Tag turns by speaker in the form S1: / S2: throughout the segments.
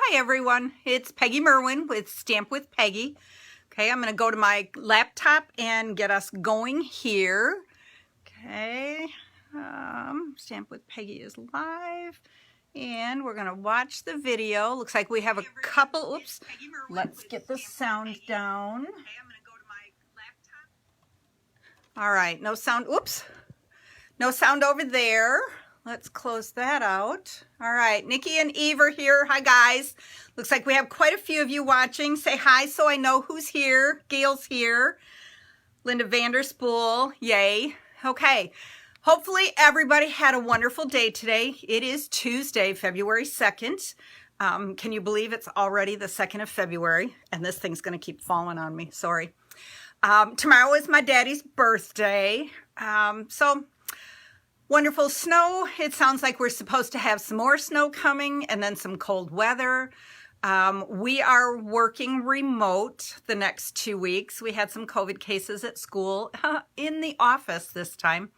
S1: Hi everyone, it's Peggy Merwin with Stamp with Peggy. Okay, I'm going to go to my laptop and get us going here. Okay, Stamp with Peggy is live and we're going to watch the video. Looks like we have a couple, oops, let's get the sound down. All right, no sound, oops, no sound over there. Let's close that out. All right, Nikki and Eve are here. Hi, guys. Looks like we have quite a few of you watching. Say hi so I know who's here. Gail's here. Linda Vanderspool, yay. Okay, hopefully everybody had a wonderful day today. It is Tuesday, February 2nd. Can you believe it's already the 2nd of February? And this thing's going to keep falling on me, sorry. Tomorrow is my daddy's birthday. Wonderful snow. It sounds like we're supposed to have some more snow coming and then some cold weather. We are working remote the next 2 weeks. We had some COVID cases at school, in the office this time.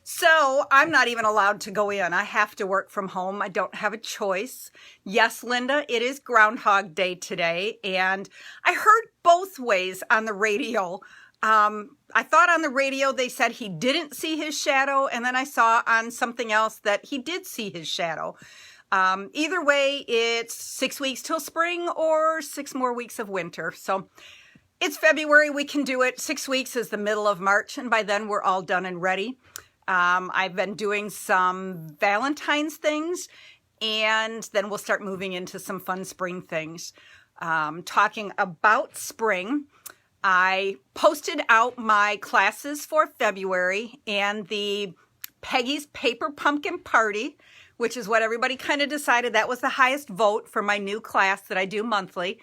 S1: So I'm not even allowed to go in. I have to work from home. I don't have a choice. Yes, Linda, it is Groundhog Day today. And I heard both ways on the radio. I thought on the radio they said he didn't see his shadow, and then I saw on something else that he did see his shadow. Either way, it's 6 weeks till spring or 6 more weeks of winter. So it's February, we can do it. 6 weeks is the middle of March, and by then we're all done and ready. I've been doing some Valentine's things, and then we'll start moving into some fun spring things. Talking about spring, I posted out my classes for February and the Peggy's Paper Pumpkin Party, which is what everybody kind of decided. That was the highest vote for my new class that I do monthly.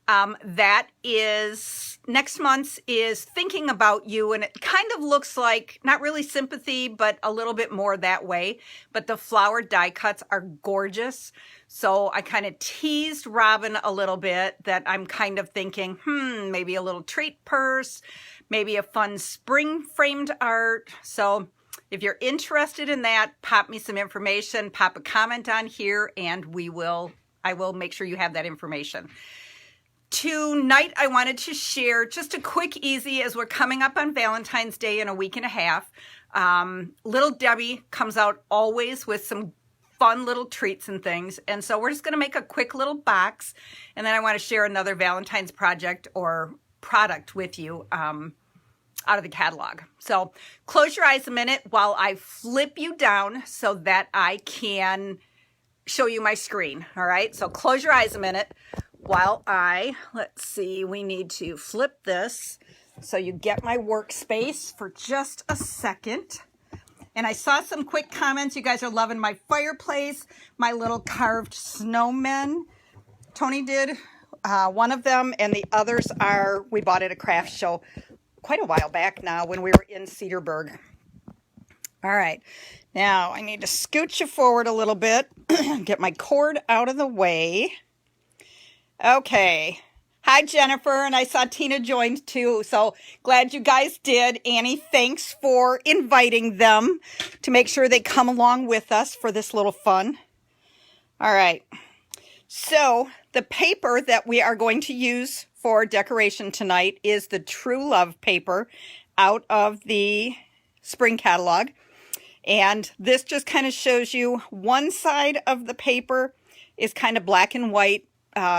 S1: That is, next month's is Thinking About You, and it kind of looks like, not really sympathy, but a little bit more that way. But the flower die cuts are gorgeous. So I kind of teased Robin a little bit that I'm kind of thinking, maybe a little treat purse, maybe a fun spring framed art. So if you're interested in that, pop me some information, pop a comment on here, and I will make sure you have that information. Tonight, I wanted to share just a quick, easy, as we're coming up on Valentine's Day in a week and a half. Little Debbie comes out always with some fun little treats and things. And so we're just going to make a quick little box. And then I want to share another Valentine's project or product with you out of the catalog. So close your eyes a minute while I flip you down so that I can show you my screen. All right. So close your eyes a minute. While let's see, we need to flip this so you get my workspace for just a second. And I saw some quick comments. You guys are loving my fireplace, my little carved snowmen. Tony did one of them, and the others we bought at a craft show quite a while back now when we were in Cedarburg. All right, now I need to scoot you forward a little bit, get my cord out of the way. Okay. Hi, Jennifer, and I saw Tina joined too, so glad you guys did. Annie, thanks for inviting them to make sure they come along with us for this little fun. All right. So the paper that we are going to use for decoration tonight is the True Love paper out of the spring catalog. And this just kind of shows you one side of the paper is kind of black and white.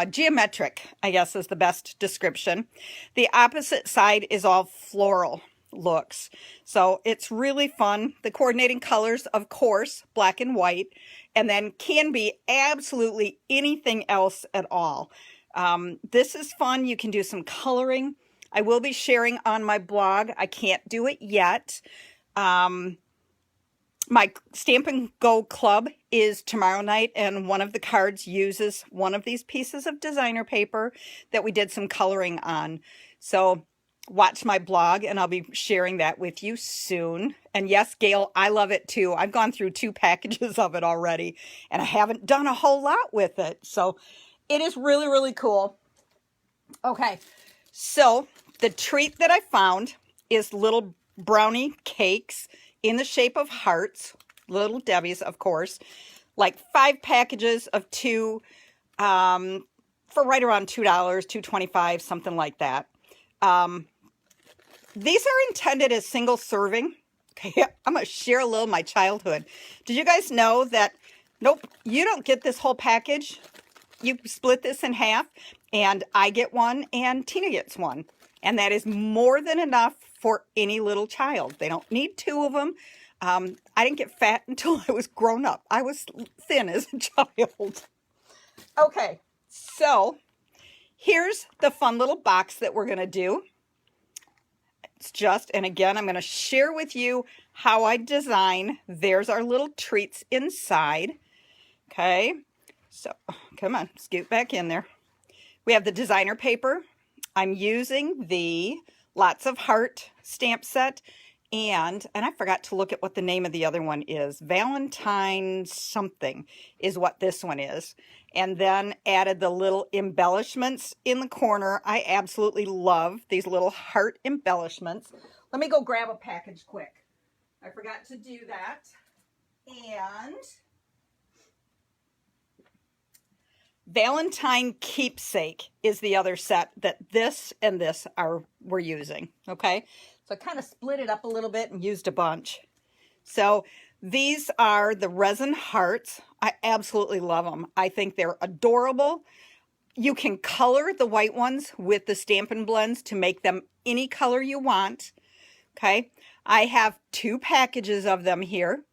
S1: Geometric, I guess, is the best description. The opposite side is all floral looks. So it's really fun. The coordinating colors, of course, black and white, and then can be absolutely anything else at all. This is fun. You can do some coloring. I will be sharing on my blog. I can't do it yet. My Stamp and Go Club is tomorrow night, and one of the cards uses one of these pieces of designer paper that we did some coloring on. So watch my blog, and I'll be sharing that with you soon. And yes, Gail, I love it too. I've gone through 2 packages of it already, and I haven't done a whole lot with it. So it is really, really cool. Okay, so the treat that I found is little brownie cakes in the shape of hearts, Little Debbie's, of course, like 5 packages of 2 for right around $2, $2.25, something like that. These are intended as single serving. Okay, I'm going to share a little of my childhood. Did you guys know that, nope, you don't get this whole package. You split this in half, and I get one, and Tina gets one. And that is more than enough for any little child. They don't need two of them. I didn't get fat until I was grown up. I was thin as a child. Okay, so here's the fun little box that we're going to do. It's just, and again, I'm going to share with you how I design. There's our little treats inside. Okay, so come on, scoot back in there. We have the designer paper. I'm using the Lots of Heart stamp set, and I forgot to look at what the name of the other one is. Valentine something is what this one is. And then added the little embellishments in the corner. I absolutely love these little heart embellishments. Let me go grab a package quick. I forgot to do that. And Valentine Keepsake is the other set that this and this we're using. Okay, so I kind of split it up a little bit and used a bunch. So these are the resin hearts. I absolutely love them. I think they're adorable. You can color the white ones with the Stampin' Blends to make them any color you want. Okay, I have 2 packages of them here.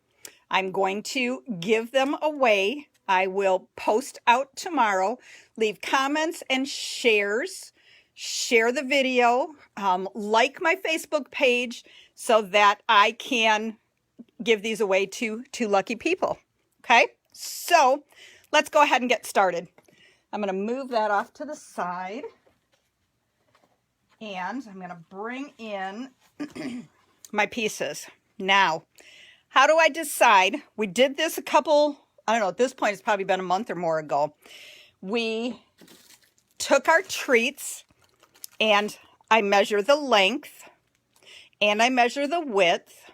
S1: I'm going to give them away. I will post out tomorrow. Leave comments and shares. Share the video. Like my Facebook page so that I can give these away to 2 lucky people. Okay, so let's go ahead and get started. I'm going to move that off to the side, and I'm going to bring in my pieces. Now, how do I decide? We did this a couple, I don't know, at this point it's probably been a month or more ago. We took our treats and I measure the length, and I measure the width,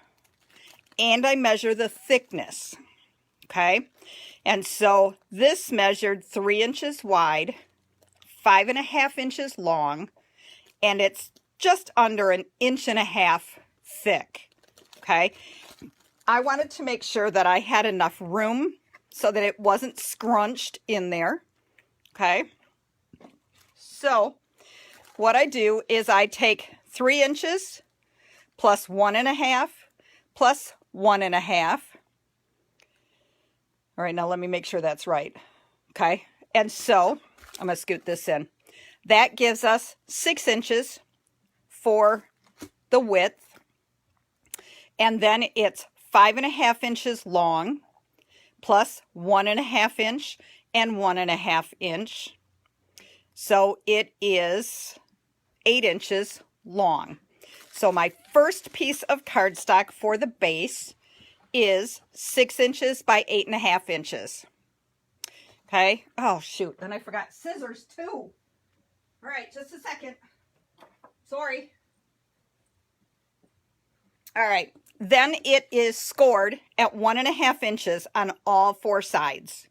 S1: and I measure the thickness. Okay, and so this measured 3 inches wide, 5.5 inches long, and it's just under 1.5 inches thick. Okay, I wanted to make sure that I had enough room so that it wasn't scrunched in there. Okay, so what I do is I take 3 inches plus 1.5 plus 1.5. All right, now let me make sure that's right. Okay, and so I'm going to scoot this in. That gives us 6 inches for the width, and then it's 5.5 inches long plus 1.5 inch and 1.5 inch. So it is 8 inches long. So my first piece of cardstock for the base is 6 inches by 8.5 inches. Okay. Oh, shoot. Then I forgot scissors too. All right, just a second. Sorry. All right. Then it is scored at 1.5 inches on all 4 sides.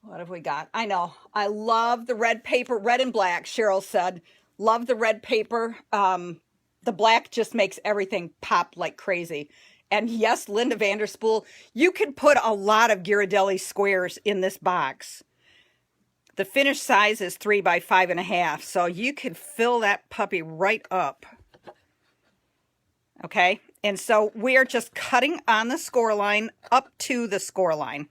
S1: What have we got? I know. I love the red paper, red and black, Cheryl said. Love the red paper. The black just makes everything pop like crazy. And yes, Linda Vanderspool, you could put a lot of Ghirardelli squares in this box. The finished size is 3 by 5.5, so you could fill that puppy right up. Okay, and so we are just cutting on the score line up to the score line.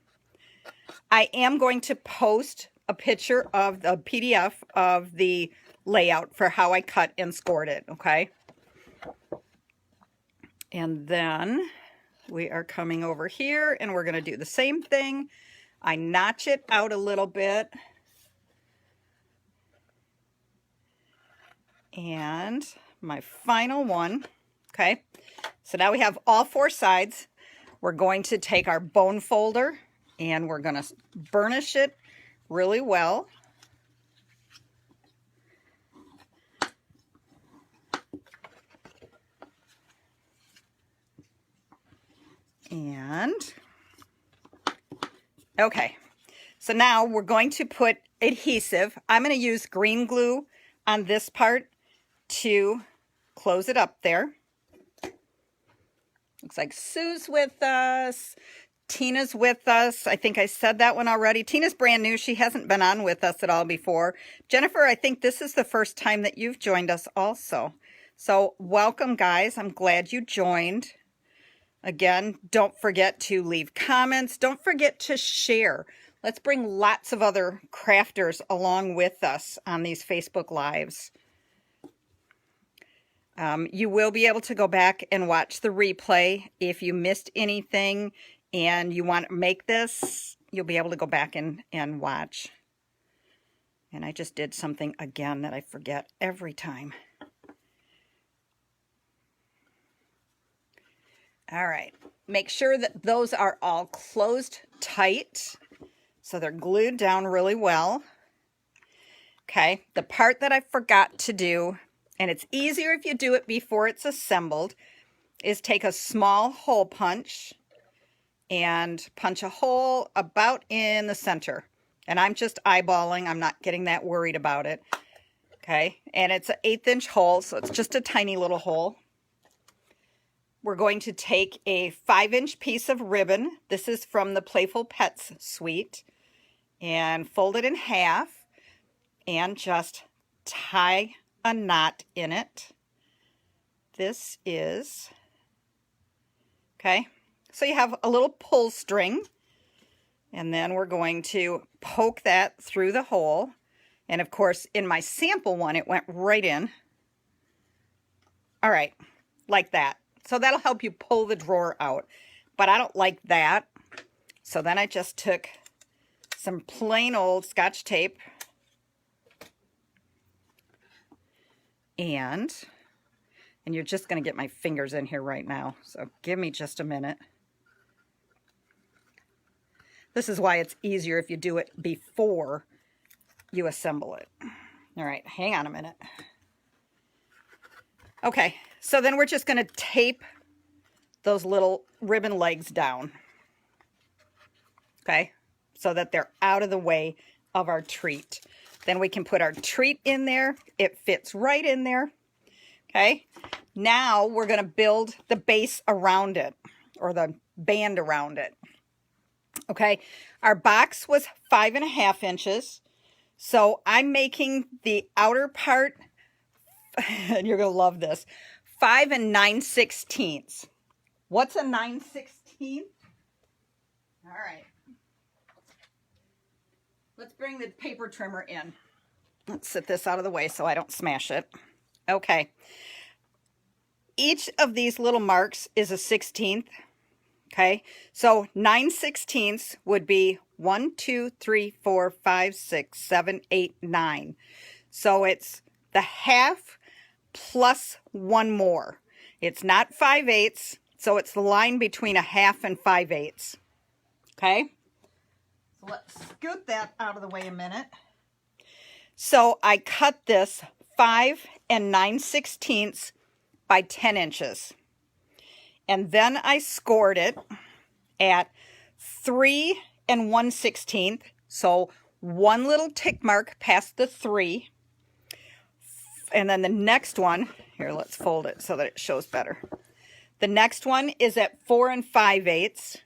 S1: I am going to post a picture of the PDF of the layout for how I cut and scored it, okay? And then we are coming over here and we're going to do the same thing. I notch it out a little bit. And my final one, okay? So now we have all 4 sides. We're going to take our bone folder and we're going to burnish it really well. And, okay, So now we're going to put adhesive. I'm going to use green glue on this part to close it up there. Looks like Sue's with us. Tina's with us. I think I said that one already. Tina's brand new. She hasn't been on with us at all before. Jennifer, I think this is the first time that you've joined us also. So welcome, guys. I'm glad you joined. Again, don't forget to leave comments. Don't forget to share. Let's bring lots of other crafters along with us on these Facebook Lives. You will be able to go back and watch the replay. If you missed anything and you want to make this, you'll be able to go back and watch. And I just did something again that I forget every time. All right, make sure that those are all closed tight so they're glued down really well. Okay, the part that I forgot to do, and it's easier if you do it before it's assembled, is take a small hole punch and punch a hole about in the center. And I'm just eyeballing. I'm not getting that worried about it. Okay, and it's an 1/8 inch hole, so it's just a tiny little hole. We're going to take a 5-inch piece of ribbon. This is from the Playful Pets suite. And fold it in half and just tie a knot in it. This is, okay, so you have a little pull string, and then we're going to poke that through the hole. And of course, in my sample one, it went right in. All right, like that. So that'll help you pull the drawer out. But I don't like that. So then I just took some plain old Scotch tape and you're just going to get my fingers in here right now. So give me just a minute. This is why it's easier if you do it before you assemble it. All right, hang on a minute. Okay, so then we're just going to tape those little ribbon legs down. Okay, so that they're out of the way of our treat. Then we can put our treat in there. It fits right in there. Okay, now we're going to build the base around it, or the band around it. Okay, our box was 5.5 inches. So I'm making the outer part, and you're going to love this, 5 9/16. What's a 9/16? All right. Let's bring the paper trimmer in. Let's set this out of the way so I don't smash it. Okay. Each of these little marks is a 16th. Okay. So 9/16 would be 1, 2, 3, 4, 5, 6, 7, 8, 9. So it's the half plus one more. It's not 5/8, so it's the line between a half and 5/8. Okay? So let's scoot that out of the way a minute. So I cut this 5 9/16 by 10 inches. And then I scored it at 3 1/16. So one little tick mark past the 3. And then the next one, here, let's fold it so that it shows better. The next one is at 4 5/8.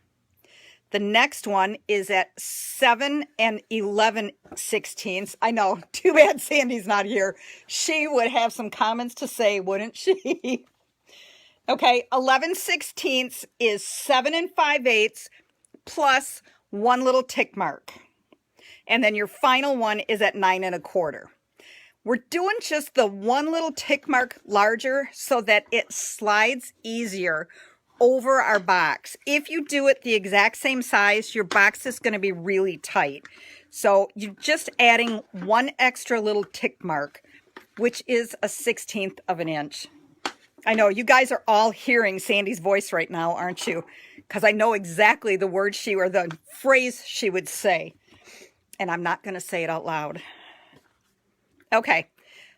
S1: The next one is at 7 11/16. I know, too bad Sandy's not here. She would have some comments to say, wouldn't she? Okay, 11/16 is 7 5/8 plus one little tick mark. And then your final one is at 9 1/4. We're doing just the one little tick mark larger so that it slides easier over our box. If you do it the exact same size, your box is going to be really tight. So you're just adding one extra little tick mark, which is a 1/16 of an inch. I know you guys are all hearing Sandy's voice right now, aren't you? Because I know exactly the word or the phrase she would say. And I'm not going to say it out loud. Okay,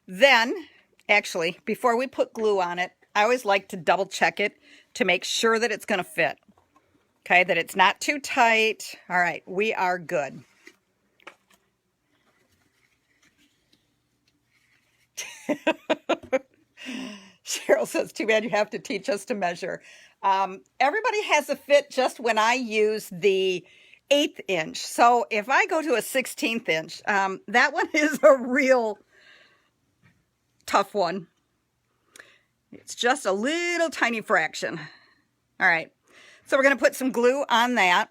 S1: then, actually, before we put glue on it, I always like to double check it to make sure that it's going to fit. Okay, that it's not too tight. All right, we are good. Cheryl says, too bad you have to teach us to measure. Everybody has a fit just when I use the 1/8 inch. So if I go to a 16th inch, that one is a real tough one. It's just a little tiny fraction. All right, so we're going to put some glue on that.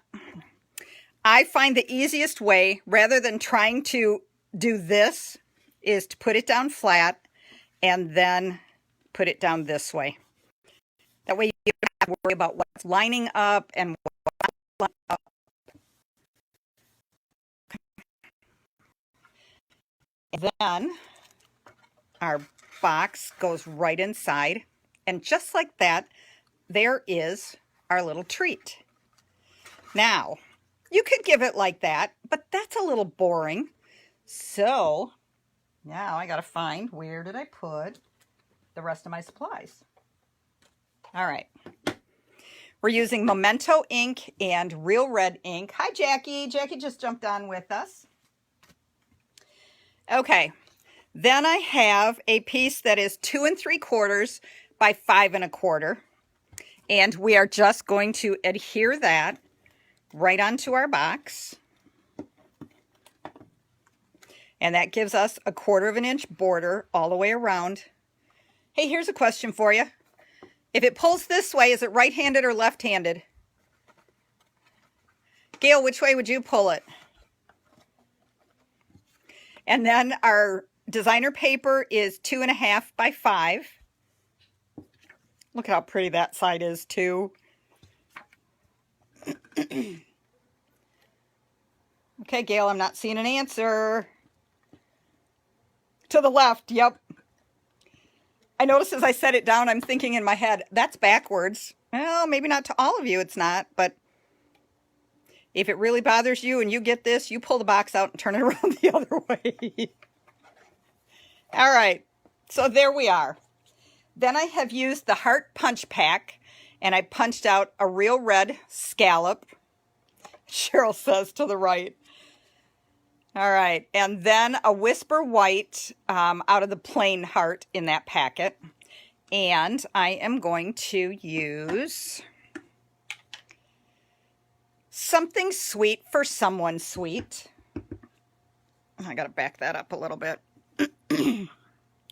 S1: I find the easiest way, rather than trying to do this, is to put it down flat and then put it down this way. That way you don't have to worry about what's lining up and what's not lining up. And then our box goes right inside, and just like that, there is our little treat. Now, you could give it like that, but that's a little boring. So now I gotta find, where did I put the rest of my supplies? All right. We're using Memento ink and Real Red ink. Hi, Jackie. Jackie just jumped on with us. Okay. Then I have a piece that is 2 3/4 by 5 1/4. And we are just going to adhere that right onto our box. And that gives us a 1/4 inch border all the way around. Hey, here's a question for you. If it pulls this way, is it right-handed or left-handed? Gail, which way would you pull it? And then our designer paper is 2 1/2 by 5. Look at how pretty that side is too. Okay, Gail, I'm not seeing an answer. To the left, yep. I noticed as I set it down, I'm thinking in my head, that's backwards. Well, maybe not to all of you, it's not, but if it really bothers you and you get this, you pull the box out and turn it around the other way. All right, so there we are. Then I have used the Heart Punch Pack, and I punched out a Real Red scallop. Cheryl says to the right. All right, and then a Whisper White out of the plain heart in that packet. And I am going to use something sweet for someone sweet. I got to back that up a little bit.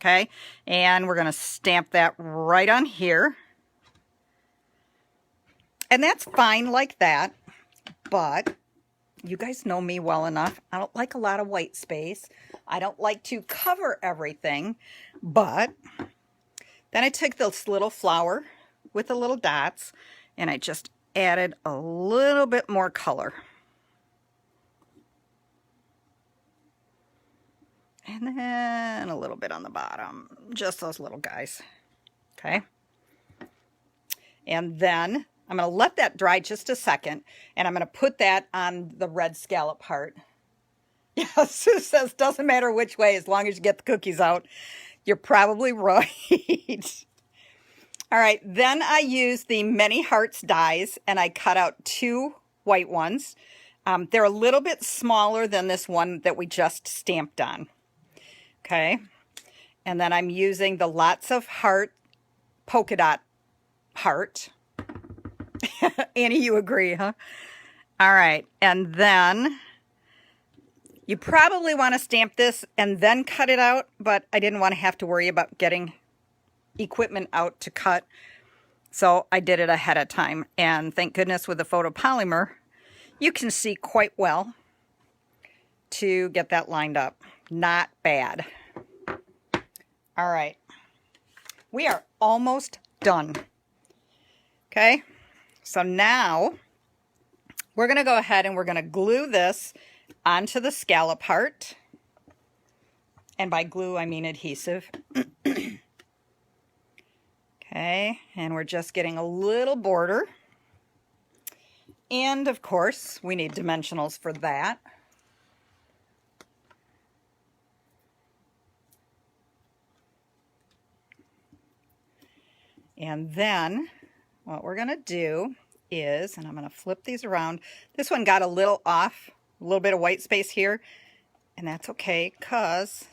S1: Okay, and we're going to stamp that right on here. And that's fine like that, but you guys know me well enough. I don't like a lot of white space. I don't like to cover everything, but then I took this little flower with the little dots and I just added a little bit more color. And then a little bit on the bottom, just those little guys, okay? And then I'm going to let that dry just a second, and I'm going to put that on the red scallop heart. Yeah, Sue says, doesn't matter which way, as long as you get the cookies out. You're probably right. All right, then I used the Many Hearts dies, and I cut out 2 white ones. They're a little bit smaller than this one that we just stamped on. Okay, and then I'm using the Lots of Heart polka dot heart. Annie, you agree, huh? All right, and then you probably want to stamp this and then cut it out, but I didn't want to have to worry about getting equipment out to cut, so I did it ahead of time. And thank goodness with the photopolymer, you can see quite well to get that lined up. Not bad. All right, we are almost done. Okay, so now we're going to go ahead and we're going to glue this onto the scallop heart. And by glue, I mean adhesive. Okay, and we're just getting a little border. And of course, we need dimensionals for that. And then what we're going to do is, and I'm going to flip these around. This one got a little off, a little bit of white space here, and that's okay because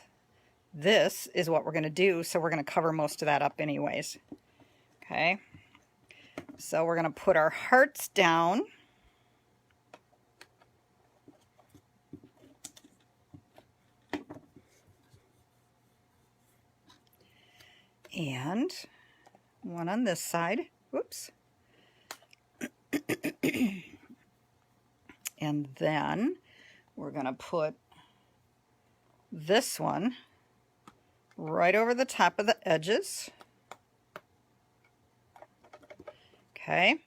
S1: this is what we're going to do. So we're going to cover most of that up anyways. Okay. So we're going to put our hearts down. And one on this side. Whoops. And then we're going to put this one right over the top of the edges. Okay.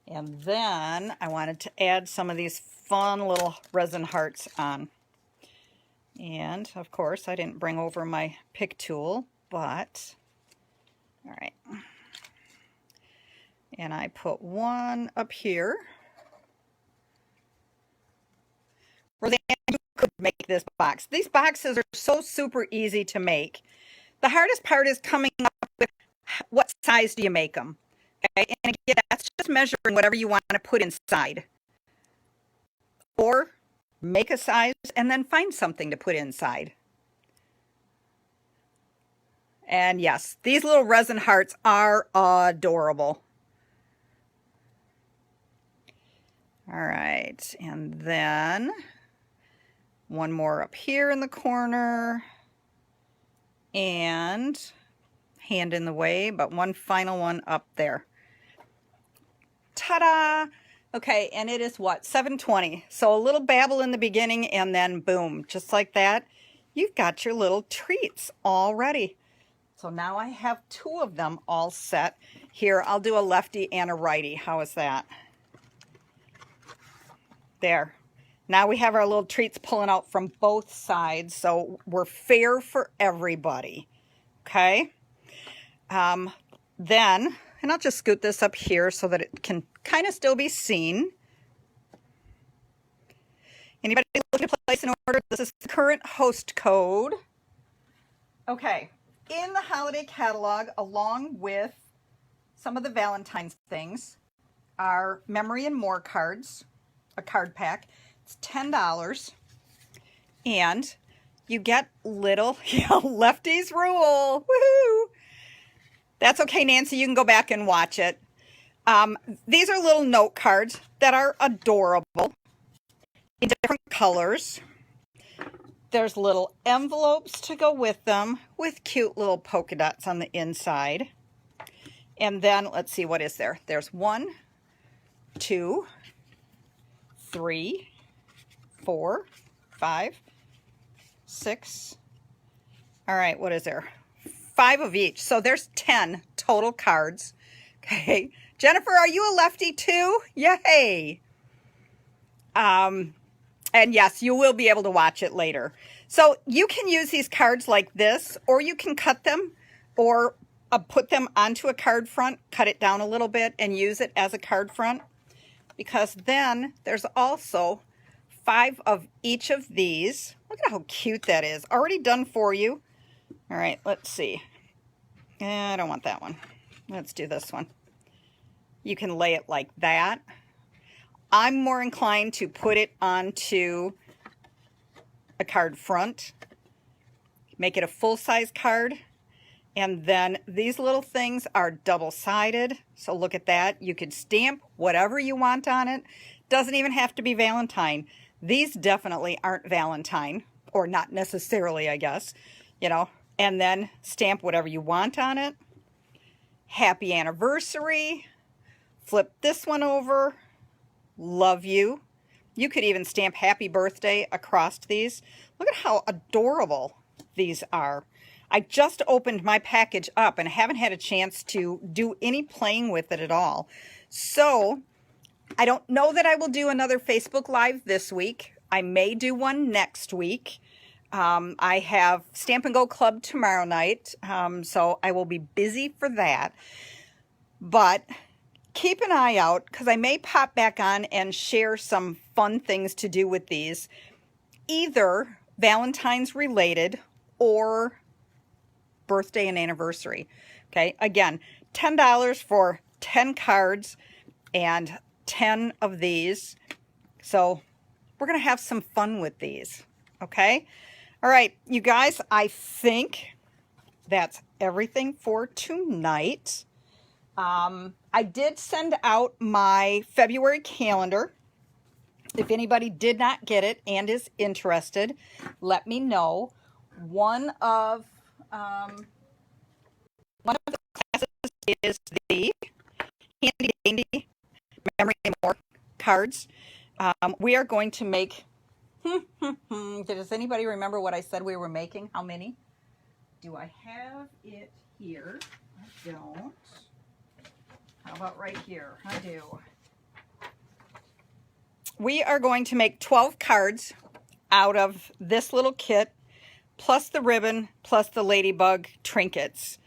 S1: And then I wanted to add some of these fun little resin hearts on. And of course, I didn't bring over my pick tool, but all right. And I put one up here. Roseanne, you could make this box. These boxes are so super easy to make. The hardest part is coming up with what size do you make them. Okay, and again, that's just measuring whatever you want to put inside. Or make a size and then find something to put inside. And yes, these little resin hearts are adorable. All right, and then one more up here in the corner. And hand in the way, but one final one up there. Ta-da! Okay, and it is what? 7:20. So a little babble in the beginning and then boom, just like that, you've got your little treats all ready. So now I have two of them all set. Here, I'll do a lefty and a righty. How is that? There. Now we have our little treats pulling out from both sides, so we're fair for everybody. Okay? Then, and I'll just scoot this up here so that it can kind of still be seen. Anybody looking to place an order? This is the current host code. Okay. In the holiday catalog, along with some of the Valentine's things, are Memory and More cards, a card pack. It's $10. And you get little Lefties rule. Woohoo! That's okay, Nancy. You can go back and watch it. These are little note cards that are adorable in different colors. There's little envelopes to go with them with cute little polka dots on the inside. And then, let's see, what is there? There's 1, 2, 3, 4, 5, 6. All right, what is there? 5 of each. So there's 10 total cards. Okay. Jennifer, are you a lefty too? Yay. And yes, you will be able to watch it later. So you can use these cards like this, or you can cut them or put them onto a card front, cut it down a little bit and use it as a card front. Because then there's also 5 of each of these. Look at how cute that is. Already done for you. All right, let's see. I don't want that one. Let's do this one. You can lay it like that. I'm more inclined to put it onto a card front. Make it a full-size card. And then these little things are double-sided. So look at that. You could stamp whatever you want on it. Doesn't even have to be Valentine. These definitely aren't Valentine, or not necessarily, I guess, you know. And then stamp whatever you want on it. Happy anniversary. Flip this one over. Love you. You could even stamp happy birthday across these. Look at how adorable these are. I just opened my package up and haven't had a chance to do any playing with it at all. So I don't know that I will do another Facebook Live this week. I may do one next week. I have Stamp and Go Club tomorrow night, so I will be busy for that. But keep an eye out, because I may pop back on and share some fun things to do with these, either Valentine's related or birthday and anniversary. Okay, again, $10 for 10 cards and 10 of these. So we're going to have some fun with these. Okay. All right, you guys, I think that's everything for tonight. I did send out my February calendar. If anybody did not get it and is interested, let me know. One of the classes is the Handy Dandy Memory and More cards. We are going to make, does anybody remember what I said we were making? How many? Do I have it here? I don't. How about right here? I do. We are going to make 12 cards out of this little kit, plus the ribbon, plus the ladybug trinkets.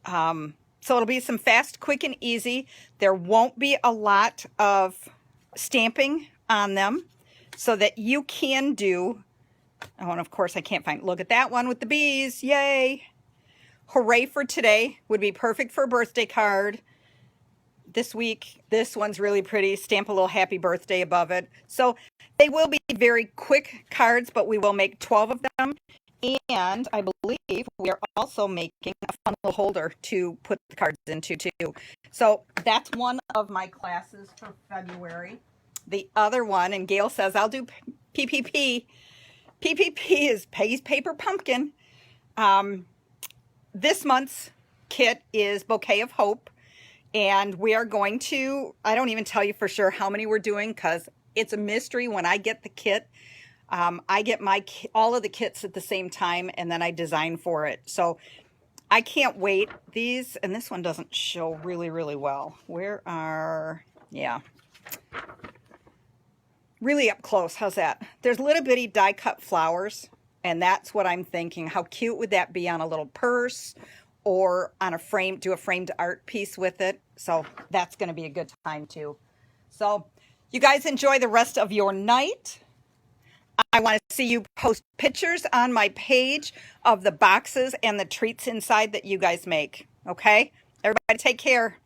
S1: So it'll be some fast, quick, and easy. There won't be a lot of stamping on them so that you can do, oh, and of course I can't find, look at that one with the bees, yay. Hooray for today would be perfect for a birthday card. This week, this one's really pretty. Stamp a little happy birthday above it. So they will be very quick cards, but we will make 12 of them. And I believe we are also making a fun little holder to put the cards into too. So that's one of my classes for February. The other one, and Gail says I'll do PPP. PPP is Peggy's Paper Pumpkin. This month's kit is Bouquet of Hope. And we are going to, I don't even tell you for sure how many we're doing because it's a mystery when I get the kit. I get all of the kits at the same time and then I design for it. So I can't wait. These, and this one doesn't show really, really well. Where are, yeah. Really up close, how's that? There's little bitty die cut flowers and that's what I'm thinking. How cute would that be on a little purse? Or on a frame, do a framed art piece with it. So that's going to be a good time too. So you guys enjoy the rest of your night. I want to see you post pictures on my page of the boxes and the treats inside that you guys make. Okay? Everybody take care.